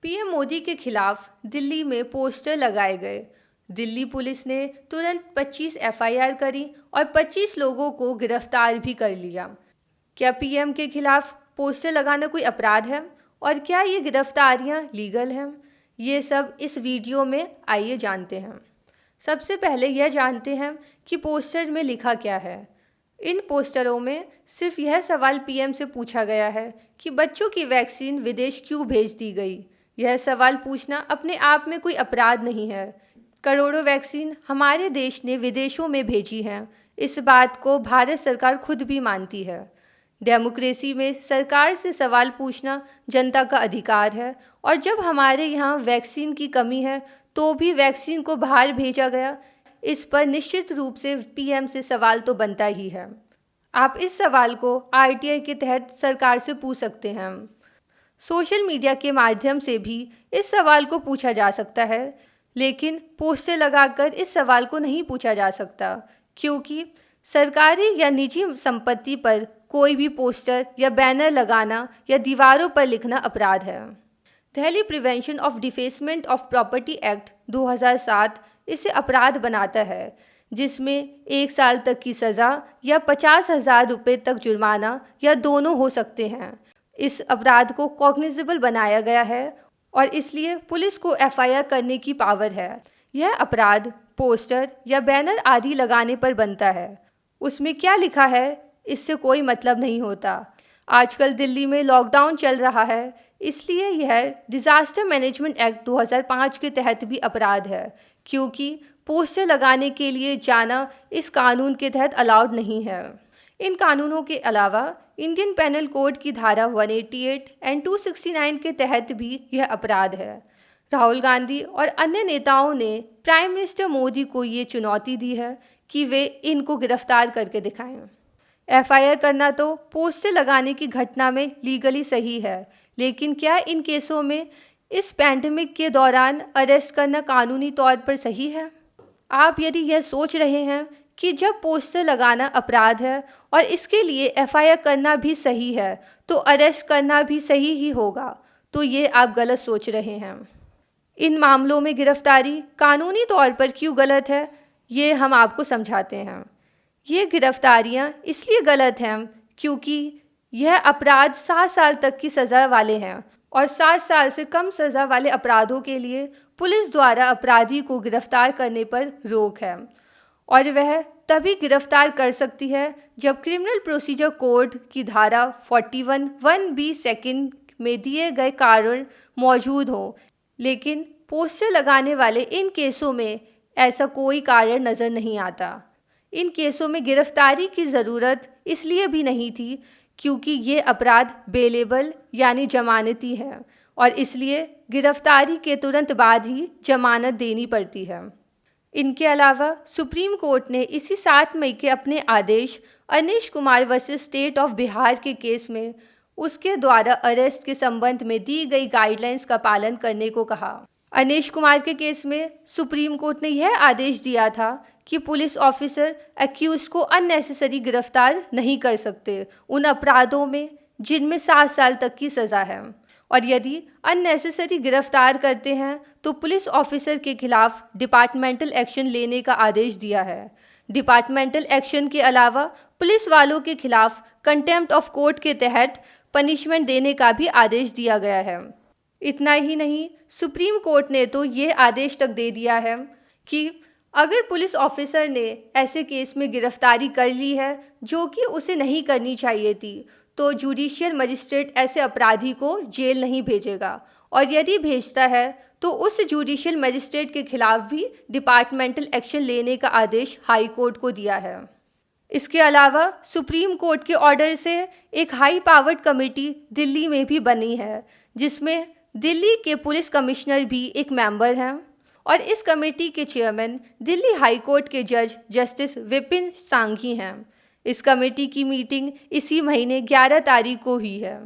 PM Modi के खिलाफ दिल्ली में पोस्टर लगाए गए। दिल्ली पुलिस ने तुरंत 25 एफआईआर करी और 25 लोगों को गिरफ्तार भी कर लिया। क्या पीएम के खिलाफ पोस्टर लगाना कोई अपराध है और क्या ये गिरफ्तारियां लीगल हैं? ये सब इस वीडियो में आइए जानते हैं। सबसे पहले यह जानते हैं कि पोस्टर में लिखा क्या है। इन पोस्टरों में सिर्फ यह सवाल पीएम से पूछा गया है कि बच्चों की वैक्सीन विदेश क्यों भेज दी गई। यह सवाल पूछना अपने आप में कोई अपराध नहीं है। करोड़ों वैक्सीन हमारे देश ने विदेशों में भेजी हैं। इस बात को भारत सरकार खुद भी मानती है। डेमोक्रेसी में सरकार से सवाल पूछना जनता का अधिकार है और जब हमारे यहाँ वैक्सीन की कमी है तो भी वैक्सीन को बाहर भेजा गया, इस पर निश्चित रूप से पीएम से सवाल तो बनता ही है। आप इस सवाल को आरटीआई के तहत सरकार से पूछ सकते हैं। सोशल मीडिया के माध्यम से भी इस सवाल को पूछा जा सकता है, लेकिन पोस्टर लगाकर इस सवाल को नहीं पूछा जा सकता क्योंकि सरकारी या निजी संपत्ति पर कोई भी पोस्टर या बैनर लगाना या दीवारों पर लिखना अपराध है। Delhi prevention of defacement of property act 2007 इसे अपराध बनाता है, जिसमें 1 साल तक की सज़ा या 50,000 रुपये तक जुर्माना या दोनों हो सकते हैं। इस अपराध को कॉग्निजेबल बनाया गया है और इसलिए पुलिस को एफआईआर करने की पावर है। यह अपराध पोस्टर या बैनर आदि लगाने पर बनता है। उसमें क्या लिखा है इससे कोई मतलब नहीं होता। आजकल दिल्ली में लॉकडाउन चल रहा है, इसलिए यह डिज़ास्टर मैनेजमेंट एक्ट 2005 के तहत भी अपराध है क्योंकि पोस्टर लगाने के लिए जाना इस कानून के तहत अलाउड नहीं है। इन कानूनों के अलावा इंडियन पेनल कोड की धारा 188 एंड 269 के तहत भी यह अपराध है। राहुल गांधी और अन्य नेताओं ने प्राइम मिनिस्टर मोदी को ये चुनौती दी है कि वे इनको गिरफ्तार करके दिखाएं। एफआईआर करना तो पोस्टर लगाने की घटना में लीगली सही है, लेकिन क्या इन केसों में इस पैंडेमिक के दौरान अरेस्ट करना कानूनी तौर पर सही है? आप यदि यह सोच रहे हैं कि जब पोस्टर लगाना अपराध है और इसके लिए एफआईआर करना भी सही है तो अरेस्ट करना भी सही ही होगा, तो ये आप गलत सोच रहे हैं। इन मामलों में गिरफ्तारी कानूनी तौर पर क्यों गलत है, ये हम आपको समझाते हैं। ये गिरफ्तारियां इसलिए गलत हैं क्योंकि यह अपराध 7 साल तक की सज़ा वाले हैं और 7 साल से कम सज़ा वाले अपराधों के लिए पुलिस द्वारा अपराधी को गिरफ्तार करने पर रोक है और वह तभी गिरफ्तार कर सकती है जब क्रिमिनल प्रोसीजर कोड की धारा 41(1)(b) सेकंड में दिए गए कारण मौजूद हों। लेकिन पोस्टर लगाने वाले इन केसों में ऐसा कोई कारण नज़र नहीं आता। इन केसों में गिरफ्तारी की ज़रूरत इसलिए भी नहीं थी क्योंकि ये अपराध बेलेबल यानी जमानती है और इसलिए गिरफ्तारी के तुरंत बाद ही जमानत देनी पड़ती है। इनके अलावा सुप्रीम कोर्ट ने इसी 7 मई के अपने आदेश Anish Kumar versus state of Bihar के केस में उसके द्वारा अरेस्ट के संबंध में दी गई गाइडलाइंस का पालन करने को कहा। अनीश कुमार के केस में सुप्रीम कोर्ट ने यह आदेश दिया था कि पुलिस ऑफिसर एक्यूज को अननेसेसरी गिरफ्तार नहीं कर सकते उन अपराधों में जिनमें 7 साल तक की सज़ा है, और यदि अननेसेसरी गिरफ्तार करते हैं तो पुलिस ऑफिसर के खिलाफ डिपार्टमेंटल एक्शन लेने का आदेश दिया है। डिपार्टमेंटल एक्शन के अलावा पुलिस वालों के खिलाफ कंटेम्प्ट ऑफ कोर्ट के तहत पनिशमेंट देने का भी आदेश दिया गया है। इतना ही नहीं, सुप्रीम कोर्ट ने तो ये आदेश तक दे दिया है कि अगर पुलिस ऑफिसर ने ऐसे केस में गिरफ्तारी कर ली है जो कि उसे नहीं करनी चाहिए थी तो जुडिशियल मजिस्ट्रेट ऐसे अपराधी को जेल नहीं भेजेगा, और यदि भेजता है तो उस जुडिशियल मजिस्ट्रेट के खिलाफ भी डिपार्टमेंटल एक्शन लेने का आदेश हाई कोर्ट को दिया है। इसके अलावा सुप्रीम कोर्ट के ऑर्डर से एक हाई पावर्ड कमेटी दिल्ली में भी बनी है जिसमें दिल्ली के पुलिस कमिश्नर भी एक मेंबर हैं और इस कमेटी के चेयरमैन दिल्ली हाई कोर्ट के जज जस्टिस विपिन सांघी हैं। इस कमेटी की मीटिंग इसी महीने 11 तारीख को हुई है,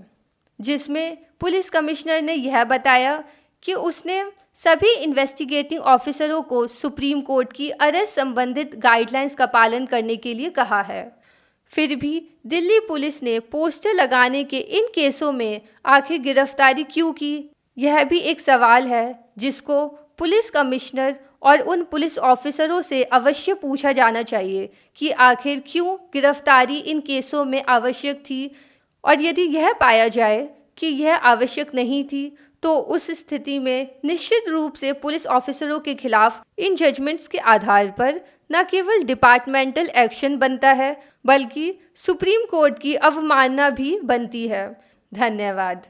जिसमें पुलिस कमिश्नर ने यह बताया कि उसने सभी इन्वेस्टिगेटिंग ऑफिसरों को सुप्रीम कोर्ट की अरेस्ट संबंधित गाइडलाइंस का पालन करने के लिए कहा है। फिर भी दिल्ली पुलिस ने पोस्टर लगाने के इन केसों में आखिर गिरफ्तारी क्यों की, यह भी एक सवाल है जिसको पुलिस कमिश्नर और उन पुलिस ऑफिसरों से अवश्य पूछा जाना चाहिए कि आखिर क्यों गिरफ्तारी इन केसों में आवश्यक थी, और यदि यह पाया जाए कि यह आवश्यक नहीं थी तो उस स्थिति में निश्चित रूप से पुलिस ऑफिसरों के खिलाफ इन जजमेंट्स के आधार पर न केवल डिपार्टमेंटल एक्शन बनता है बल्कि सुप्रीम कोर्ट की अवमानना भी बनती है। धन्यवाद।